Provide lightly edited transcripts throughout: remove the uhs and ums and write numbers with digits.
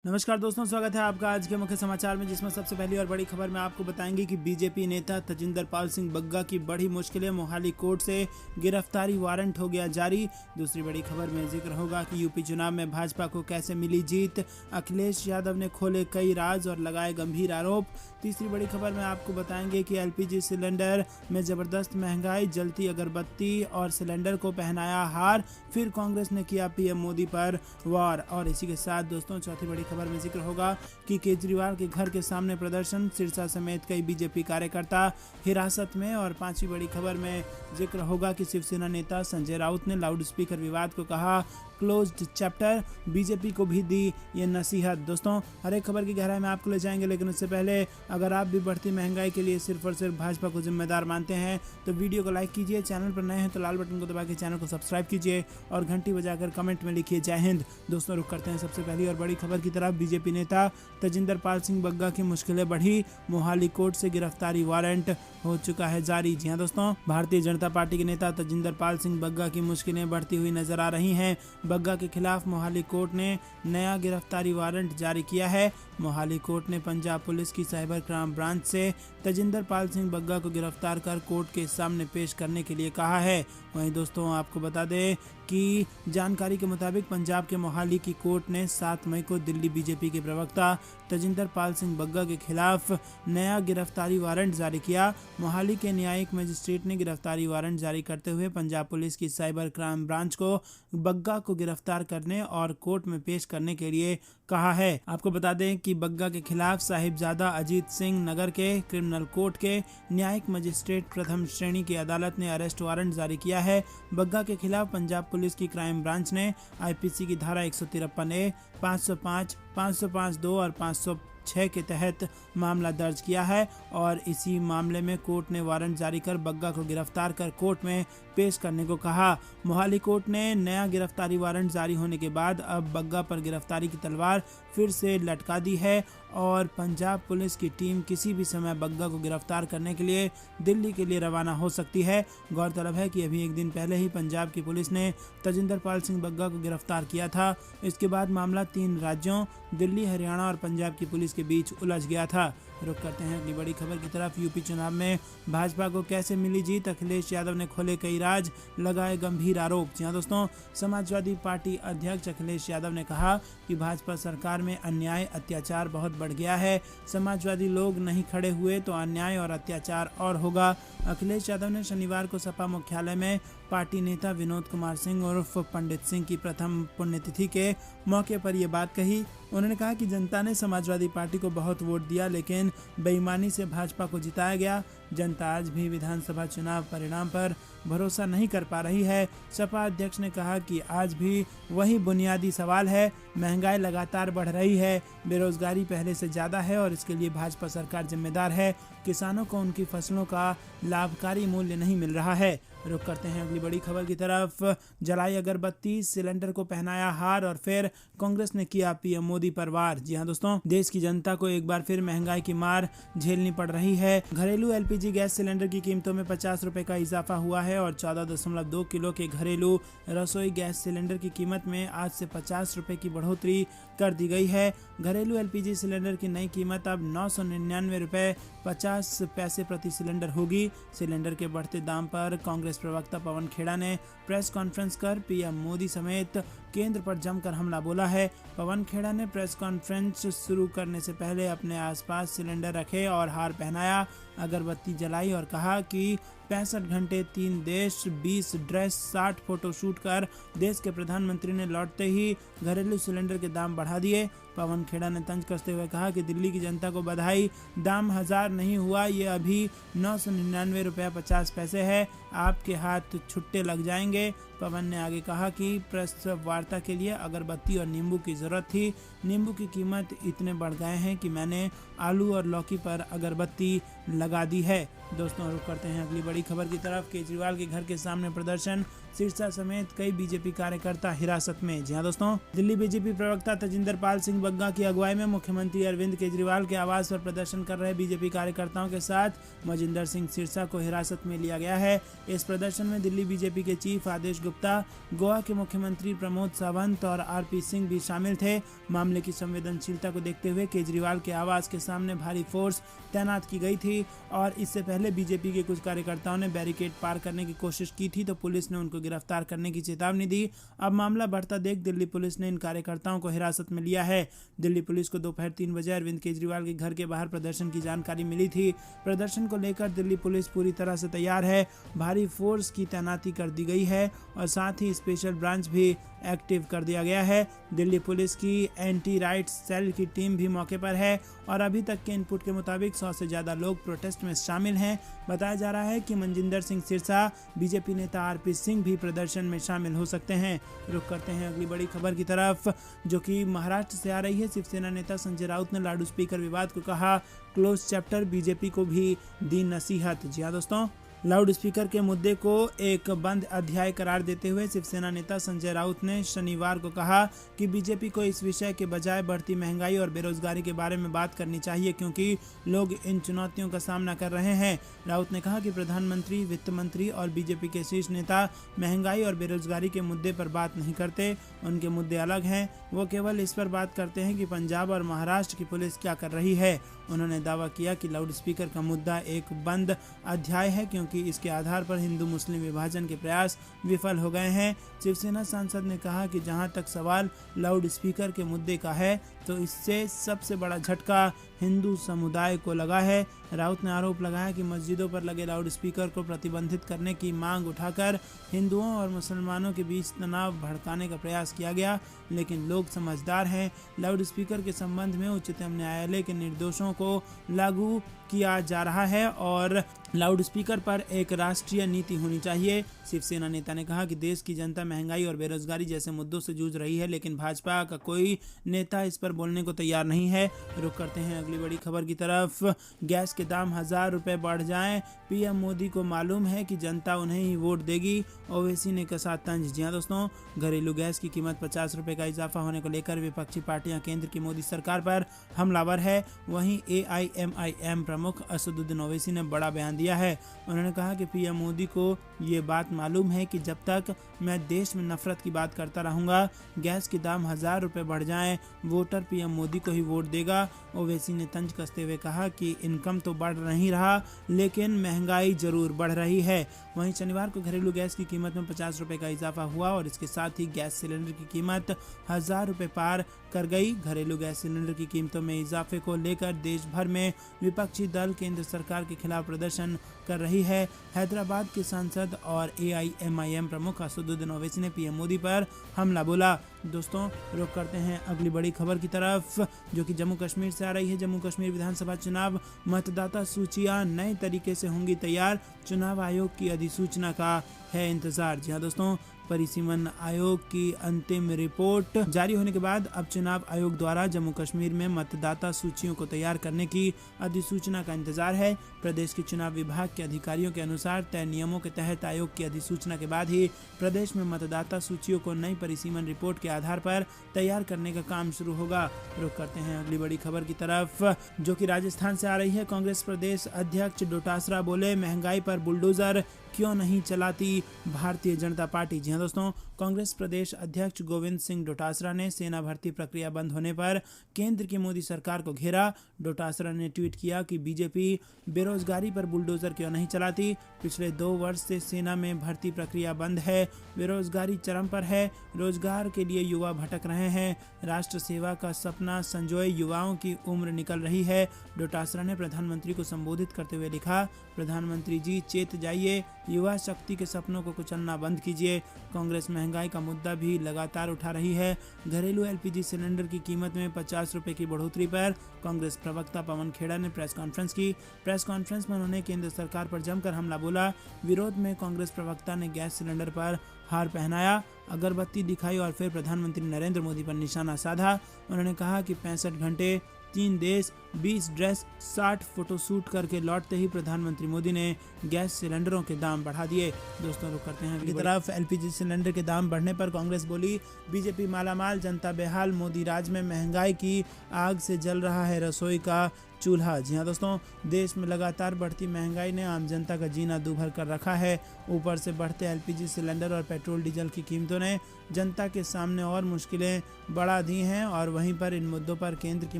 नमस्कार दोस्तों, स्वागत है आपका आज के मुख्य समाचार में, जिसमें सबसे पहली और बड़ी खबर में आपको बताएंगे कि बीजेपी नेता तजिंदर पाल सिंह बग्गा की बड़ी मुश्किलें, मोहाली कोर्ट से गिरफ्तारी वारंट हो गया जारी। दूसरी बड़ी खबर में जिक्र होगा कि यूपी चुनाव में भाजपा को कैसे मिली जीत, अखिलेश यादव ने खोले कई राज और लगाए गंभीर आरोप। तीसरी बड़ी खबर में आपको बताएंगे कि एलपीजी सिलेंडर में जबरदस्त महंगाई, जलती अगरबत्ती और सिलेंडर को पहनाया हार, फिर कांग्रेस ने किया पीएम मोदी पर वार। और इसी के साथ दोस्तों चौथी बड़ी खबर में जिक्र होगा कि केजरीवाल के घर के सामने प्रदर्शन, सिरसा समेत कई बीजेपी कार्यकर्ता हिरासत में। और पांचवी बड़ी खबर में जिक्र होगा कि शिवसेना नेता संजय राउत ने लाउड स्पीकर विवाद को कहा क्लोज्ड चैप्टर, बीजेपी को भी दी ये नसीहत। दोस्तों हर एक खबर की गहराई में आपको ले जाएंगे, लेकिन उससे पहले अगर आप भी बढ़ती महंगाई के लिए सिर्फ और सिर्फ भाजपा को जिम्मेदार मानते हैं तो वीडियो को लाइक कीजिए, चैनल पर नए हैं तो लाल बटन को दबा के चैनल को सब्सक्राइब कीजिए और घंटी बजाकर कमेंट में लिखिए जय हिंद। दोस्तों रुक करते हैं सबसे पहली और बड़ी खबर की तरफ। बीजेपी नेता तजिंदर पाल सिंह बग्गा की मुश्किलें बढ़ी, मोहाली कोर्ट से गिरफ्तारी वारंट हो चुका है जारी। जी हाँ दोस्तों, भारतीय जनता पार्टी के नेता तजिंदर पाल सिंह बग्गा की मुश्किलें बढ़ती हुई नजर आ रही हैं। बग्गा के खिलाफ मोहाली कोर्ट ने नया गिरफ्तारी वारंट जारी किया है। मोहाली कोर्ट ने पंजाब पुलिस की साइबर क्राइम ब्रांच से तजिंदर पाल सिंह बग्गा को गिरफ्तार कर कोर्ट के सामने पेश करने के लिए कहा है। वहीं दोस्तों आपको बता दें कि जानकारी के मुताबिक पंजाब के मोहाली की कोर्ट ने 7 मई को दिल्ली बीजेपी के प्रवक्ता तजिंदर पाल सिंह बग्गा के खिलाफ नया गिरफ्तारी वारंट जारी किया। मोहाली के न्यायिक मजिस्ट्रेट ने गिरफ्तारी वारंट जारी करते हुए पंजाब पुलिस की साइबर क्राइम ब्रांच को बग्गा को गिरफ्तार करने और कोर्ट में पेश करने के लिए कहा है। आपको बता दें कि बग्गा के खिलाफ साहिबजादा अजीत सिंह नगर के क्रिमिनल कोर्ट के न्यायिक मजिस्ट्रेट प्रथम श्रेणी की अदालत ने अरेस्ट वारंट जारी किया है। बग्गा के खिलाफ पंजाब पुलिस की क्राइम ब्रांच ने आईपीसी की धारा 153A, 505, 505(2) और 506 के तहत मामला दर्ज किया है और इसी मामले में कोर्ट ने वारंट जारी कर बग्गा को गिरफ्तार कर कोर्ट में पेश करने को कहा। मोहाली कोर्ट ने नया गिरफ्तारी वारंट जारी होने के बाद अब बग्गा पर गिरफ्तारी की तलवार फिर से लटका दी है और पंजाब पुलिस की टीम किसी भी समय बग्गा को गिरफ्तार करने के लिए दिल्ली के लिए रवाना हो सकती है। गौरतलब है कि अभी एक दिन पहले ही पंजाब की पुलिस ने तजिंदर पाल सिंह बग्गा को गिरफ्तार किया था। इसके बाद मामला 3 राज्यों दिल्ली, हरियाणा और पंजाब की पुलिस के बीच उलझ गया था। रुक करते हैं अगली बड़ी खबर की तरफ। यूपी चुनाव में भाजपा को कैसे मिली जीत, अखिलेश यादव ने खोले कई राज, लगाए गंभीर आरोप। जी हाँ दोस्तों, समाजवादी पार्टी अध्यक्ष अखिलेश यादव ने कहा कि भाजपा सरकार में अन्याय अत्याचार बहुत बढ़ गया है। समाजवादी लोग नहीं खड़े हुए तो अन्याय और अत्याचार और होगा। अखिलेश यादव ने शनिवार को सपा मुख्यालय में पार्टी नेता विनोद कुमार सिंह उर्फ पंडित सिंह की प्रथम पुण्यतिथि के मौके पर ये बात कही। उन्होंने कहा कि जनता ने समाजवादी पार्टी को बहुत वोट दिया, लेकिन बेईमानी से भाजपा को जिताया गया। जनता आज भी विधानसभा चुनाव परिणाम पर भरोसा नहीं कर पा रही है। सपा अध्यक्ष ने कहा कि आज भी वही बुनियादी सवाल है, महंगाई लगातार बढ़ रही है, बेरोजगारी पहले से ज़्यादा है और इसके लिए भाजपा सरकार जिम्मेदार है। किसानों को उनकी फसलों का लाभकारी मूल्य नहीं मिल रहा है। रुक करते हैं अगली बड़ी खबर की तरफ। जलाई अगरबत्ती, सिलेंडर को पहनाया हार और फिर कांग्रेस ने किया पीएम मोदी पर वार। जी हाँ दोस्तों, देश की जनता को एक बार फिर महंगाई की मार झेलनी पड़ रही है। घरेलू एलपीजी गैस सिलेंडर की कीमतों में 50 रुपए का इजाफा हुआ है और 14.2 किलो के घरेलू रसोई गैस सिलेंडर की कीमत में आज से 50 रुपए की बढ़ोतरी कर दी गई है। घरेलू एलपीजी सिलेंडर की नई कीमत अब 999 रुपए 50 पैसे प्रति सिलेंडर होगी। सिलेंडर के बढ़ते दाम पर कांग्रेस प्रवक्ता पवन खेड़ा ने प्रेस कॉन्फ्रेंस कर पीएम मोदी समेत केंद्र पर जमकर हमला बोला है। पवन खेड़ा ने प्रेस कॉन्फ्रेंस शुरू करने से पहले अपने आसपास सिलेंडर रखे और हार पहनाया, अगरबत्ती जलाई और कहा कि 65 घंटे 3 देश 20 ड्रेस 60 फोटो शूट कर देश के प्रधानमंत्री ने लौटते ही घरेलू सिलेंडर के दाम बढ़ा दिए। पवन खेड़ा ने तंज कसते हुए कहा कि दिल्ली की जनता को बधाई, दाम 1000 नहीं हुआ, ये अभी 999 रुपया 50 पैसे है, आपके हाथ छुट्टे लग जाएंगे। पवन ने आगे कहा कि प्रेस वार्ता के लिए अगरबत्ती और नींबू की जरूरत थी, नींबू की कीमत इतने बढ़ गए हैं कि मैंने आलू और लौकी पर अगरबत्ती लगा दी है। दोस्तों रुक करते हैं अगली बड़ी खबर की तरफ। केजरीवाल के घर के सामने प्रदर्शन, सिरसा समेत कई बीजेपी कार्यकर्ता हिरासत में। जी हाँ दोस्तों, दिल्ली बीजेपी प्रवक्ता तजिंदर पाल सिंह बग्गा की अगुवाई में मुख्यमंत्री अरविंद केजरीवाल के आवास पर प्रदर्शन कर रहे बीजेपी कार्यकर्ताओं के साथ मजिंदर सिंह सिरसा को हिरासत में लिया गया है। इस प्रदर्शन में दिल्ली बीजेपी के चीफ आदेश गुप्ता, गोवा के मुख्यमंत्री प्रमोद सावंत और आरपी सिंह भी शामिल थे। मामले की संवेदनशीलता को देखते हुए केजरीवाल के आवास के सामने भारी फोर्स तैनात की गई थी और इससे पहले बीजेपी के कुछ कार्यकर्ताओं ने बैरिकेड पार करने की कोशिश की थी तो पुलिस ने उनको गिरफ्तार करने की चेतावनी दी। अब मामला बढ़ता देख दिल्ली पुलिस ने इन कार्यकर्ताओं को हिरासत में लिया है। दिल्ली पुलिस को दोपहर 3 बजे अरविंद केजरीवाल के घर के बाहर प्रदर्शन की जानकारी मिली थी। प्रदर्शन को लेकर दिल्ली पुलिस पूरी तरह से तैयार है। भारी फोर्स की तैनाती कर दी गई है और साथ ही स्पेशल ब्रांच भी एक्टिव कर दिया गया है। दिल्ली पुलिस की एंटी राइट्स सेल की टीम भी मौके पर है और अभी तक के इनपुट के मुताबिक 100 से ज्यादा लोग प्रोटेस्ट में शामिल हैं। बताया जा रहा है कि मजिंदर सिंह सिरसा, बीजेपी नेता आरपी सिंह भी प्रदर्शन में शामिल हो सकते हैं। रुक करते हैं अगली बड़ी खबर की तरफ, जो कि महाराष्ट्र से आ रही है। शिवसेना नेता संजय राउत ने लाउड स्पीकर विवाद को कहा क्लोज चैप्टर, बीजेपी को भी दी नसीहत। जी हाँ दोस्तों, लाउड स्पीकर के मुद्दे को एक बंद अध्याय करार देते हुए शिवसेना नेता संजय राउत ने शनिवार को कहा कि बीजेपी को इस विषय के बजाय बढ़ती महंगाई और बेरोजगारी के बारे में बात करनी चाहिए क्योंकि लोग इन चुनौतियों का सामना कर रहे हैं। राउत ने कहा कि प्रधानमंत्री, वित्त मंत्री और बीजेपी के शीर्ष नेता महंगाई और बेरोजगारी के मुद्दे पर बात नहीं करते, उनके मुद्दे अलग हैं। वो केवल इस पर बात करते हैं कि पंजाब और महाराष्ट्र की पुलिस क्या कर रही है। उन्होंने दावा किया कि लाउड स्पीकर का मुद्दा एक बंद अध्याय है क्योंकि इसके आधार पर हिंदू मुस्लिम विभाजन के प्रयास विफल हो गए हैं। शिवसेना सांसद ने कहा कि जहां तक सवाल लाउड स्पीकर के मुद्दे का है तो इससे सबसे बड़ा झटका हिंदू समुदाय को लगा है। राउत ने आरोप लगाया कि मस्जिदों पर लगे लाउड स्पीकर को प्रतिबंधित करने की मांग उठाकर हिंदुओं और मुसलमानों के बीच तनाव भड़काने का प्रयास किया गया, लेकिन लोग समझदार हैं। लाउड स्पीकर के संबंध में उच्चतम न्यायालय के निर्देशों को लागू किया जा रहा है और लाउड स्पीकर पर एक राष्ट्रीय नीति होनी चाहिए। शिवसेना नेता ने कहा कि देश की जनता महंगाई और बेरोजगारी जैसे मुद्दों से जूझ रही है, लेकिन भाजपा का कोई नेता इस पर बोलने को तैयार नहीं है। रुक करते हैं अगली बड़ी खबर की तरफ। गैस के दाम 1000 रुपए बढ़ जाएं, पीएम मोदी को मालूम है कि जनता उन्हें ही वोट देगी, ओवैसी ने कसा तंज। जी हाँ दोस्तों, घरेलू गैस की कीमत 50 रुपए का इजाफा होने को लेकर विपक्षी पार्टियां केंद्र की मोदी सरकार पर हमलावर है। वहीं AIMIM प्रमुख असदुद्दीन ओवैसी ने बड़ा बयान दिया है। उन्होंने कहा कि पीएम मोदी को ये बात मालूम है कि जब तक मैं देश में नफरत की बात करता रहूंगा, गैस के दाम 1000 रुपए बढ़ जाएं, वोटर पीएम मोदी को ही वोट देगा। ओवैसी ने तंज कसते हुए कहा कि इनकम तो बढ़ नहीं रहा, लेकिन महंगाई जरूर बढ़ रही है। वहीं शनिवार को घरेलू गैस की कीमत में 50 रुपए का इजाफा हुआ और इसके साथ ही गैस सिलेंडर की कीमत 1000 रुपए पार कर गई। घरेलू गैस सिलेंडर की कीमतों में इजाफे को लेकर देश भर में विपक्षी दल केंद्र सरकार के खिलाफ प्रदर्शन कर रही है। हैदराबाद के सांसद और AIMIM प्रमुख असदुद्दीन ओवैसी ने पीएम मोदी पर हमला बोला। दोस्तों, रुक करते हैं अगली बड़ी खबर की तरफ, जो कि जम्मू कश्मीर से आ रही है। जम्मू कश्मीर विधानसभा चुनाव मतदाता सूचियां नए तरीके से होंगी तैयार, चुनाव आयोग की अधिसूचना का है इंतजार। जी हाँ दोस्तों, परिसीमन आयोग की अंतिम रिपोर्ट जारी होने के बाद अब चुनाव आयोग द्वारा जम्मू कश्मीर में मतदाता सूचियों को तैयार करने की अधिसूचना का इंतजार है। प्रदेश के चुनाव विभाग के अधिकारियों के अनुसार तय नियमों के तहत आयोग की अधिसूचना के बाद ही प्रदेश में मतदाता सूचियों को नई परिसीमन रिपोर्ट के आधार पर तैयार करने का काम शुरू होगा। रुक करते हैं अगली बड़ी खबर की तरफ, जो कि राजस्थान से आ रही है। कांग्रेस प्रदेश अध्यक्ष डोटासरा बोले, महंगाई पर बुलडोजर क्यों नहीं चलाती भारतीय जनता पार्टी। जी हाँ दोस्तों, कांग्रेस प्रदेश अध्यक्ष गोविंद सिंह डोटासरा ने सेना भर्ती प्रक्रिया बंद होने पर केंद्र की मोदी सरकार को घेरा। डोटासरा ने ट्वीट किया कि बीजेपी बेरोजगारी पर बुलडोजर क्यों नहीं चलाती। पिछले 2 वर्ष से सेना में भर्ती प्रक्रिया बंद है, बेरोजगारी चरम पर है, रोजगार के लिए युवा भटक रहे हैं, राष्ट्र सेवा का सपना संजोए युवाओं की उम्र निकल रही है। डोटासरा ने प्रधानमंत्री को संबोधित करते हुए लिखा, प्रधानमंत्री जी चेत जाइए, युवा शक्ति के सपनों को कुचलना बंद कीजिए। कांग्रेस महंगाई का मुद्दा भी लगातार उठा रही है। घरेलू LPG सिलेंडर की कीमत में 50 रुपए की बढ़ोतरी पर कांग्रेस प्रवक्ता पवन खेड़ा ने प्रेस कॉन्फ्रेंस की। प्रेस कॉन्फ्रेंस में उन्होंने केंद्र सरकार पर जमकर हमला बोला। विरोध में कांग्रेस प्रवक्ता ने गैस सिलेंडर पर हार पहनाया, अगरबत्ती दिखाई और फिर प्रधानमंत्री नरेंद्र मोदी पर निशाना साधा। उन्होंने कहा कि 65 घंटे 3 देश 20 ड्रेस 60 फोटोशूट करके लौटते ही प्रधानमंत्री मोदी ने गैस सिलेंडरों के दाम बढ़ा दिए। दोस्तों रुक करते हैं अगली तरफ। एलपीजी सिलेंडर के दाम बढ़ने पर कांग्रेस बोली बीजेपी मालामाल, जनता बेहाल, मोदी राज में महंगाई की आग से जल रहा है रसोई का चूल्हा। जी हाँ दोस्तों, देश में लगातार बढ़ती महंगाई ने आम जनता का जीना दूभर कर रखा है। ऊपर से बढ़ते एलपीजी सिलेंडर और पेट्रोल डीजल की कीमतों ने जनता के सामने और मुश्किलें बढ़ा दी हैं और वहीं पर इन मुद्दों पर केंद्र की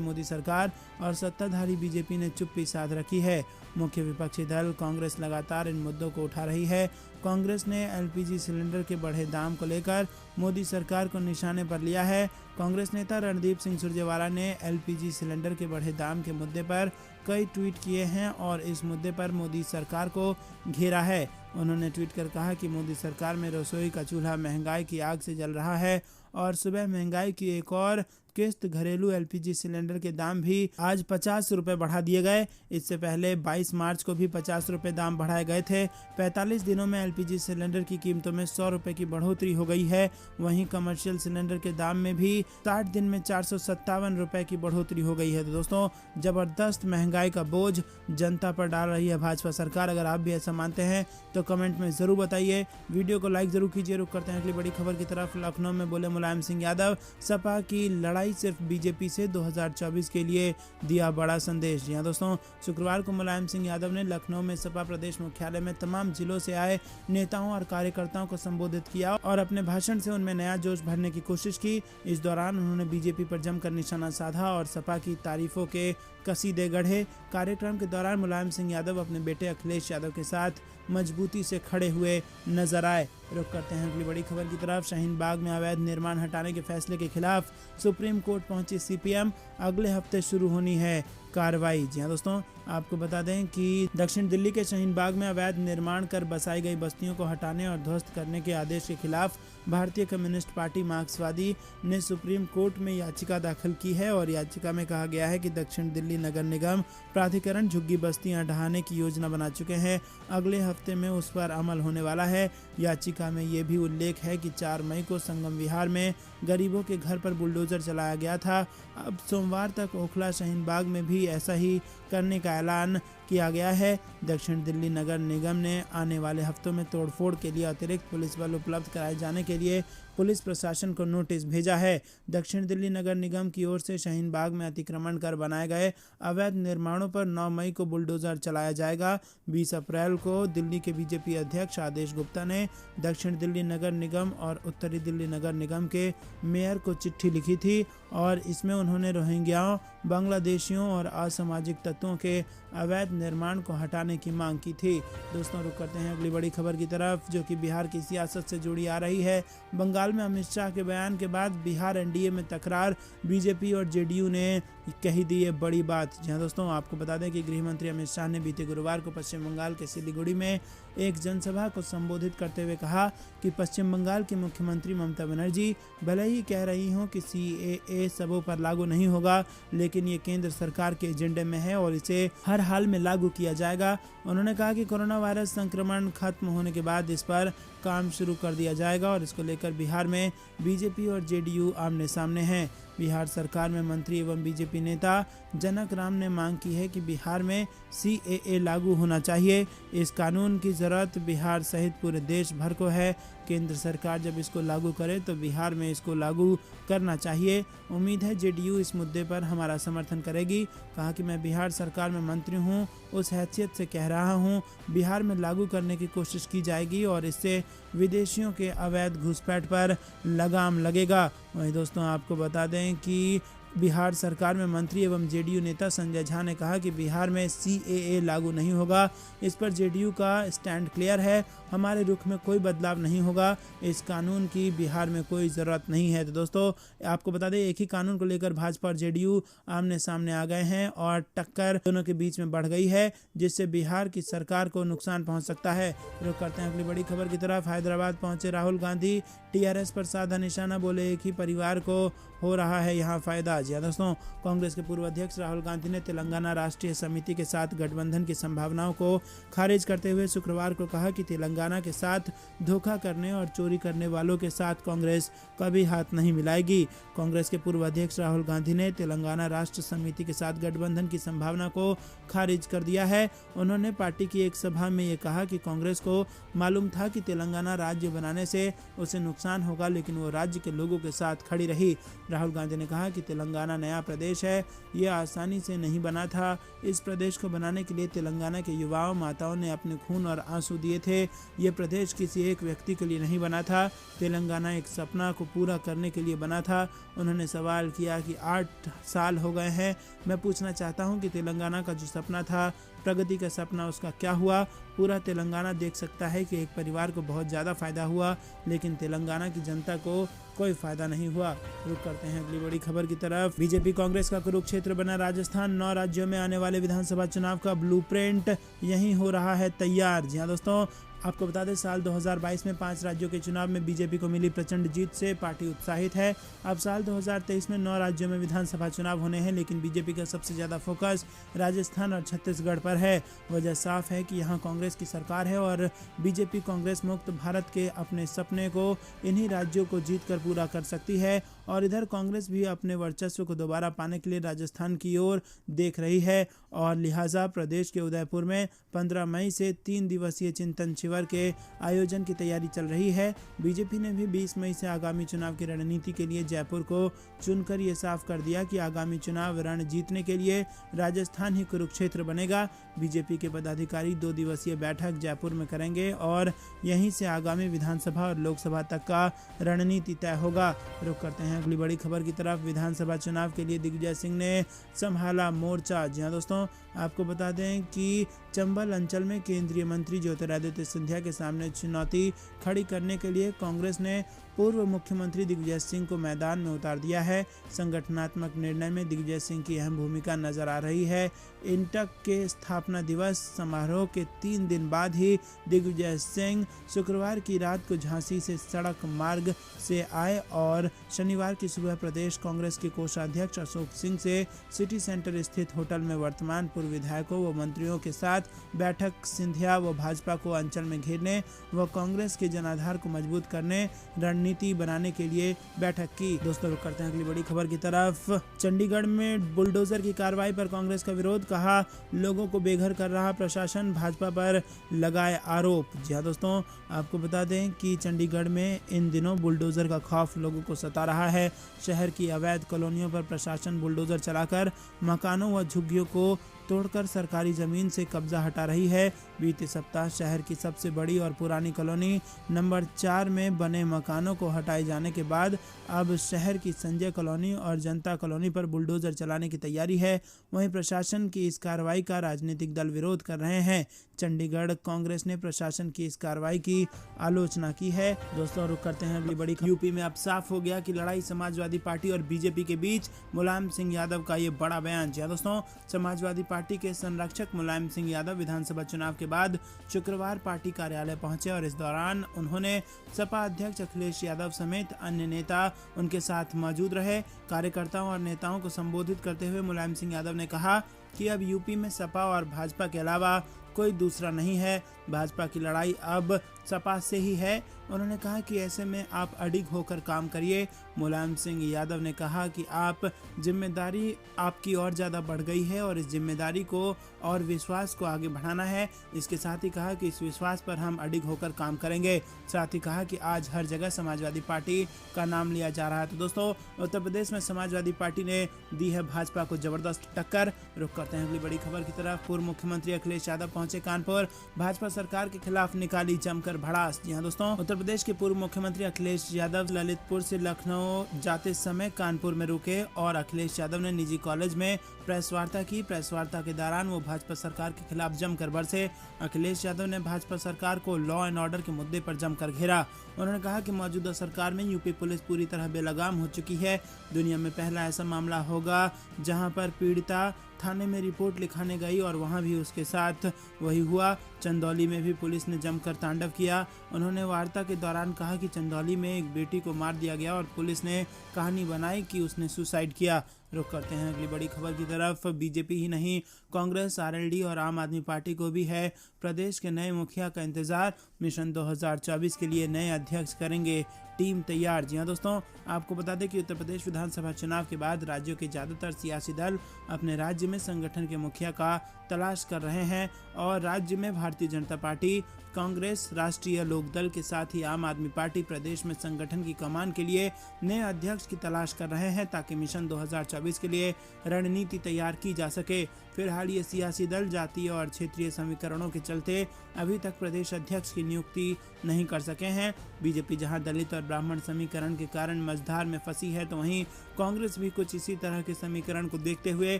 मोदी सरकार और सत्ताधारी बीजेपी ने चुप्पी साध रखी है। मुख्य विपक्षी दल कांग्रेस लगातार इन मुद्दों को उठा रही है। कांग्रेस ने एलपीजी सिलेंडर के बढ़े दाम को लेकर मोदी सरकार को निशाने पर लिया है। कांग्रेस नेता रणदीप सिंह सुरजेवाला ने एलपीजी सिलेंडर के बढ़े दाम के मुद्दे पर कई ट्वीट किए हैं और इस मुद्दे पर मोदी सरकार को घेरा है। उन्होंने ट्वीट कर कहा कि मोदी सरकार में रसोई का चूल्हा महंगाई की आग से जल रहा है और सुबह महंगाई की एक और किस्त घरेलू एलपीजी सिलेंडर के दाम भी आज 50 रुपये बढ़ा दिए गए। इससे पहले 22 मार्च को भी 50 रुपये दाम बढ़ाए गए थे। 45 दिनों में एलपीजी सिलेंडर की कीमतों में 100 रुपये की बढ़ोतरी हो गई है। वहीं कमर्शियल सिलेंडर के दाम में भी 60 दिन में 457 रुपये की बढ़ोतरी हो गई है। तो दोस्तों, जबरदस्त महंगाई का बोझ जनता पर डाल रही है भाजपा सरकार। अगर आप भी ऐसा मानते हैं तो कमेंट में जरूर बताइए। वीडियो को लाइक जरूर कीजिए। रुक करते हैं अगली बड़ी खबर की तरफ। लखनऊ में बोले मुलायम सिंह यादव, सपा की लड़ाई सिर्फ बीजेपी से 2024 के लिए दिया बड़ा संदेश। जी हाँ दोस्तों, शुक्रवार को मुलायम सिंह यादव ने लखनऊ में सपा प्रदेश मुख्यालय में तमाम जिलों से आए नेताओं और कार्यकर्ताओं को संबोधित किया और अपने भाषण से उनमें नया जोश भरने की कोशिश की। इस दौरान उन्होंने बीजेपी पर जमकर निशाना साधा और सपा की तारीफों के कसीदे गढ़े। कार्यक्रम के दौरान मुलायम सिंह यादव अपने बेटे अखिलेश यादव के साथ मजबूती से खड़े हुए नजर आए। रुक करते हैं अगली बड़ी खबर की तरफ। शाहीन बाग में अवैध निर्माण हटाने के फैसले के खिलाफ सुप्रीम कोर्ट पहुंची सीपीएम। अगले हफ्ते शुरू होनी है कार्रवाई। जी हाँ दोस्तों, आपको बता दें कि दक्षिण दिल्ली के शाहीन बाग में अवैध निर्माण कर बसाई गई बस्तियों को हटाने और ध्वस्त करने के आदेश के खिलाफ भारतीय कम्युनिस्ट पार्टी मार्क्सवादी ने सुप्रीम कोर्ट में याचिका दाखिल की है और याचिका में कहा गया है कि दक्षिण दिल्ली नगर निगम प्राधिकरण झुग्गी बस्तियां ढहाने की योजना बना चुके हैं। अगले हफ्ते में उस पर अमल होने वाला है। याचिका में ये भी उल्लेख है कि 4 मई को संगम विहार में गरीबों के घर पर बुलडोजर चलाया गया था। अब सोमवार तक ओखला शाहीन बाग में भी ऐसा ही करने का ऐलान किया गया है। दक्षिण दिल्ली नगर निगम ने आने वाले हफ्तों में तोड़फोड़ के लिए अतिरिक्त पुलिस बल उपलब्ध कराए जाने के लिए पुलिस प्रशासन को नोटिस भेजा है। दक्षिण दिल्ली नगर निगम की ओर से शाहीन बाग में अतिक्रमण कर बनाए गए अवैध निर्माणों पर 9 मई को बुलडोजर चलाया जाएगा। 20 अप्रैल को दिल्ली के बीजेपी अध्यक्ष आदेश गुप्ता ने दक्षिण दिल्ली नगर निगम और उत्तरी दिल्ली नगर निगम के मेयर को चिट्ठी लिखी थी और इसमें उन्होंने रोहिंग्याओं, बांग्लादेशियों और असामाजिक तत्वों के अवैध निर्माण को हटाने की मांग की थी। दोस्तों, रुक करते हैं अगली बड़ी खबर की तरफ, जो कि बिहार की सियासत से जुड़ी आ रही है। बंगाल में अमित शाह के बयान के बाद बिहार एनडीए में तकरार, बीजेपी और जेडीयू ने कही दी है बड़ी बात। जी हाँ दोस्तों, आपको बता दें कि गृह मंत्री अमित शाह ने बीते गुरुवार को पश्चिम बंगाल के सिलीगुड़ी में एक जनसभा को संबोधित करते हुए कहा कि पश्चिम बंगाल की मुख्यमंत्री ममता बनर्जी भले ही कह रही हों कि सीएए सबों पर लागू नहीं होगा, लेकिन ये केंद्र सरकार के एजेंडे में है और इसे हर हाल में लागू किया जाएगा। उन्होंने कहा कि कोरोना वायरस संक्रमण खत्म होने के बाद इस पर काम शुरू कर दिया जाएगा और इसको लेकर बिहार में बीजेपी और जेडीयू आमने सामने हैं। बिहार सरकार में मंत्री एवं बीजेपी नेता जनक राम ने मांग की है कि बिहार में सीएए लागू होना चाहिए। इस कानून की जरूरत बिहार सहित पूरे देश भर को है। केंद्र सरकार जब इसको लागू करे तो बिहार में इसको लागू करना चाहिए। उम्मीद है जेडीयू इस मुद्दे पर हमारा समर्थन करेगी। कहा कि मैं बिहार सरकार में मंत्री हूं, उस हैसियत से कह रहा हूं, बिहार में लागू करने की कोशिश की जाएगी और इससे विदेशियों के अवैध घुसपैठ पर लगाम लगेगा। वहीं दोस्तों, आपको बता दें कि बिहार सरकार में मंत्री एवं जेडीयू नेता संजय झा ने कहा कि बिहार में सीएए लागू नहीं होगा। इस पर जेडीयू का स्टैंड क्लियर है, हमारे रुख में कोई बदलाव नहीं होगा। इस कानून की बिहार में कोई ज़रूरत नहीं है। तो दोस्तों, आपको बता दें, एक ही कानून को लेकर भाजपा और जेडीयू आमने सामने आ गए हैं और टक्कर दोनों के बीच में बढ़ गई है, जिससे बिहार की सरकार को नुकसान पहुंच सकता है। रुक करते हैं अगली बड़ी खबर की तरफ। हैदराबाद पहुंचे राहुल गांधी, टीआरएस पर साधा निशाना, बोले एक ही परिवार को हो रहा है यहाँ फायदा। दिया। जी हाँ दोस्तों, कांग्रेस के पूर्व अध्यक्ष राहुल गांधी ने तेलंगाना राष्ट्रीय समिति के साथ गठबंधन की संभावनाओं को खारिज करते हुए शुक्रवार को कहा कि तेलंगाना के साथ धोखा करने और चोरी करने वालों के साथ कांग्रेस कभी हाथ नहीं मिलाएगी। कांग्रेस के पूर्व अध्यक्ष राहुल गांधी ने तेलंगाना राष्ट्र समिति के साथ गठबंधन की संभावना को खारिज कर दिया है। उन्होंने पार्टी की एक सभा में ये कहा कि कांग्रेस को मालूम था कि तेलंगाना राज्य बनाने से उसे नुकसान होगा, लेकिन वो राज्य के लोगों के साथ खड़ी रही। राहुल गांधी ने कहा कि तेलंगाना नया प्रदेश है, ये आसानी से नहीं बना था। इस प्रदेश को बनाने के लिए तेलंगाना के युवाओं माताओं ने अपने खून और आंसू दिए थे। ये प्रदेश किसी एक व्यक्ति के लिए नहीं बना था, तेलंगाना एक सपना को पूरा करने के लिए बना था। उन्होंने सवाल किया कि 8 साल हो गए हैं, मैं पूछना चाहता हूं कि तेलंगाना का जो सपना था, प्रगति का सपना, उसका क्या हुआ? पूरा तेलंगाना देख सकता है कि एक परिवार को बहुत ज़्यादा फायदा हुआ, लेकिन तेलंगाना की जनता को कोई फायदा नहीं हुआ। रुक करते हैं अगली बड़ी खबर की तरफ। बीजेपी कांग्रेस का कुरुक्षेत्र बना राजस्थान, 9 राज्यों में आने वाले विधानसभा चुनाव का ब्लूप्रिंट यहीं हो रहा है तैयार। जी हाँ दोस्तों, आपको बता दें साल 2022 में 5 राज्यों के चुनाव में बीजेपी को मिली प्रचंड जीत से पार्टी उत्साहित है। अब साल 2023 में 9 राज्यों में विधानसभा चुनाव होने हैं, लेकिन बीजेपी का सबसे ज़्यादा फोकस राजस्थान और छत्तीसगढ़ पर है। वजह साफ है कि यहाँ कांग्रेस की सरकार है और बीजेपी कांग्रेस मुक्त भारत के अपने सपने को इन्हीं राज्यों को जीत कर पूरा कर सकती है। और इधर कांग्रेस भी अपने वर्चस्व को दोबारा पाने के लिए राजस्थान की ओर देख रही है और लिहाजा प्रदेश के उदयपुर में 15 मई से 3 दिवसीय चिंतन शिविर के आयोजन की तैयारी चल रही है। बीजेपी ने भी 20 मई से आगामी चुनाव की रणनीति के लिए जयपुर को चुनकर ये साफ कर दिया कि आगामी चुनाव रण जीतने के लिए राजस्थान ही कुरुक्षेत्र बनेगा। बीजेपी के पदाधिकारी 2 दिवसीय बैठक जयपुर में करेंगे और यहीं से आगामी विधानसभा और लोकसभा तक का रणनीति तय होगा। रुक करते हैं अगली बड़ी खबर की तरफ। विधानसभा चुनाव के लिए दिग्विजय सिंह ने संभाला मोर्चा। जी हाँ दोस्तों, आपको बता दें कि चंबल अंचल में केंद्रीय मंत्री ज्योतिरादित्य सिंधिया के सामने चुनौती खड़ी करने के लिए कांग्रेस ने पूर्व मुख्यमंत्री दिग्विजय सिंह को मैदान में उतार दिया है। संगठनात्मक निर्णय में दिग्विजय सिंह की अहम भूमिका नजर आ रही है। इंटक के स्थापना दिवस समारोह के 3 दिन बाद ही दिग्विजय सिंह शुक्रवार की रात को झांसी से सड़क मार्ग से आए और शनिवार की सुबह प्रदेश कांग्रेस के कोषाध्यक्ष अशोक सिंह से सिटी सेंटर स्थित होटल में वर्तमान पूर्व विधायकों व मंत्रियों के साथ बैठक सिंधिया व भाजपा को अंचल में घेरने व कांग्रेस के जनाधार को मजबूत करने रणनीति बनाने के लिए बैठक की। दोस्तों रुक करते हैं अगली बड़ी खबर की तरफ। चंडीगढ़ में बुलडोजर की कार्रवाई पर कांग्रेस का विरोध, कहा लोगों को बेघर कर रहा प्रशासन, भाजपा पर लगाए आरोप। जी हाँ दोस्तों, आपको बता दें कि चंडीगढ़ में इन दिनों बुलडोजर का खौफ लोगों को सता रहा है। शहर की अवैध कॉलोनियों पर प्रशासन बुलडोजर चलाकर मकानों व झुग्गियों को तोड़कर सरकारी जमीन से कब्जा हटा रही है। बीते सप्ताह शहर की सबसे बड़ी और पुरानी कॉलोनी नंबर 4 में बने मकानों को हटाए जाने के बाद अब शहर की संजय कॉलोनी और जनता कॉलोनी पर बुलडोजर चलाने की तैयारी है। वहीं प्रशासन की इस कार्रवाई का राजनीतिक दल विरोध कर रहे हैं। चंडीगढ़ कांग्रेस ने प्रशासन की इस कार्रवाई की आलोचना की है। दोस्तों रुक करते हैं अगली बड़ी। यूपी में अब साफ हो गया कि लड़ाई समाजवादी पार्टी और बीजेपी के बीच। मुलायम सिंह यादव का ये बड़ा बयान। जी दोस्तों, समाजवादी पार्टी के संरक्षक मुलायम सिंह यादव विधानसभा चुनाव के बाद शुक्रवार पार्टी कार्यालय पहुंचे और इस दौरान उन्होंने सपा अध्यक्ष अखिलेश यादव समेत अन्य नेता उनके साथ मौजूद रहे। कार्यकर्ताओं और नेताओं को संबोधित करते हुए मुलायम सिंह यादव ने कहा कि अब यूपी में सपा और भाजपा के अलावा कोई दूसरा नहीं है। भाजपा की लड़ाई अब सपा से ही है। उन्होंने कहा कि ऐसे में आप अडिग होकर काम करिए। मुलायम सिंह यादव ने कहा कि आप जिम्मेदारी आपकी और ज़्यादा बढ़ गई है और इस जिम्मेदारी को और विश्वास को आगे बढ़ाना है। इसके साथ ही कहा कि इस विश्वास पर हम अडिग होकर काम करेंगे। साथ ही कहा कि आज हर जगह समाजवादी पार्टी का नाम लिया जा रहा है। तो दोस्तों, उत्तर प्रदेश में समाजवादी पार्टी ने दी है भाजपा को जबरदस्त टक्कर। रुक करते हैं अगली बड़ी खबर की तरफ। पूर्व मुख्यमंत्री अखिलेश यादव पहुंचे कानपुर, भाजपा सरकार के खिलाफ निकाली जमकर भड़ास। जी हाँ दोस्तों, उत्तर प्रदेश के पूर्व मुख्यमंत्री अखिलेश यादव ललितपुर से लखनऊ जाते समय कानपुर में रुके और अखिलेश यादव ने निजी कॉलेज में प्रेस वार्ता की। प्रेस वार्ता के दौरान वो भाजपा सरकार के खिलाफ जमकर बरसे। अखिलेश यादव ने भाजपा सरकार को लॉ एंड ऑर्डर के मुद्दे पर जमकर घेरा। उन्होंने कहा कि मौजूदा सरकार में यूपी पुलिस पूरी तरह बेलगाम हो चुकी है। दुनिया में पहला ऐसा मामला होगा जहां पर पीड़िता थाने में रिपोर्ट लिखाने गई और वहां भी उसके साथ वही हुआ। चंदौली में भी पुलिस ने जमकर तांडव किया। उन्होंने वार्ता के दौरान कहा कि चंदौली में एक बेटी को मार दिया गया और पुलिस ने कहानी बनाई कि उसने सुसाइड किया। रुक करते हैं अगली बड़ी खबर की तरफ। बीजेपी ही नहीं, कांग्रेस, आरएलडी और आम आदमी पार्टी को भी है प्रदेश के नए मुखिया का इंतजार। मिशन 2024 के लिए नए अध्यक्ष करेंगे टीम तैयार। जी हां दोस्तों, आपको बता दें कि उत्तर प्रदेश विधानसभा चुनाव के बाद राज्यों के ज़्यादातर सियासी दल अपने राज्य में संगठन के मुखिया का तलाश कर रहे हैं और राज्य में भारतीय जनता पार्टी, कांग्रेस, राष्ट्रीय लोकदल के साथ ही आम आदमी पार्टी प्रदेश में संगठन की कमान के लिए नए अध्यक्ष की तलाश कर रहे हैं ताकि मिशन 2024 के लिए रणनीति तैयार की जा सके। फिलहाल ये सियासी दल जातीय और क्षेत्रीय समीकरणों के चलते अभी तक प्रदेश अध्यक्ष की नियुक्ति नहीं कर सके हैं। बीजेपी जहां दलित और ब्राह्मण समीकरण के कारण मझधार में फंसी है, तो वहीं कांग्रेस भी कुछ इसी तरह के समीकरण को देखते हुए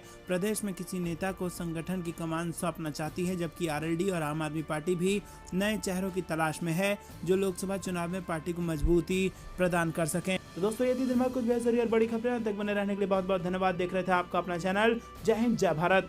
प्रदेश में किसी नेता को संगठन की कमान सौंपना चाहती है, जबकि आरएलडी और आम आदमी पार्टी भी नए चेहरों की तलाश में है जो लोकसभा चुनाव में पार्टी को मजबूती प्रदान कर सकें। तो दोस्तों, ये थी दिन भर कुछ बेहतरीन और बड़ी खबरें। तक बने रहने के लिए बहुत बहुत धन्यवाद। देख रहे थे आपका अपना चैनल। जय हिंद, जय भारत।